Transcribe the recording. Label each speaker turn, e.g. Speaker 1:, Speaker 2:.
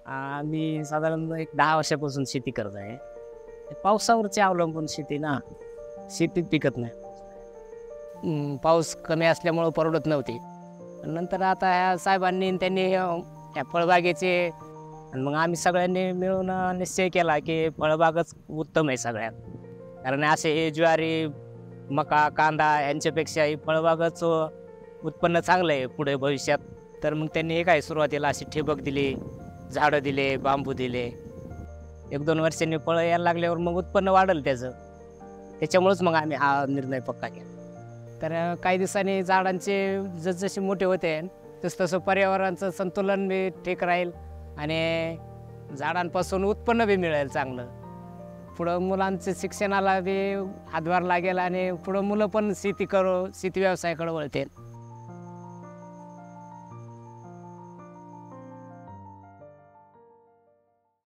Speaker 1: आम्ही साधारण एक 10 वर्षापासून शेती करत आहे. पावसावरची अवलंबून शेती ना, शेतीत पिकत नाही. पाऊस कमी असल्यामुळं परवडत नव्हती. नंतर आता ह्या साहेबांनी आणि त्यांनी ह्या फळबागेचे आणि मग आम्ही सगळ्यांनी मिळून निश्चय केला की फळबागच उत्तम आहे सगळ्यात. कारण असे हे ज्वारी, मका, कांदा यांच्यापेक्षा ही फळबागच उत्पन्न चांगलं आहे पुढे भविष्यात. तर मग त्यांनी हे काय सुरुवातीला अशी ठिबक दिली, झाडं दिले, बांबू दिले. 1-2 वर्षांनी फळं यायला लागल्यावर मग उत्पन्न वाढेल त्याचं. त्याच्यामुळेच मग आम्ही हा निर्णय पक्का केला. तर काही दिवसांनी झाडांचे जसजसे मोठे होते तसतसं पर्यावरणाचं संतुलन बी ठीक राहील आणि झाडांपासून उत्पन्न बी मिळेल चांगलं. पुढं मुलांचं शिक्षणाला बी हातभार लागेल आणि पुढं मुलं पण शेती व्यवसायाकडे वळतील.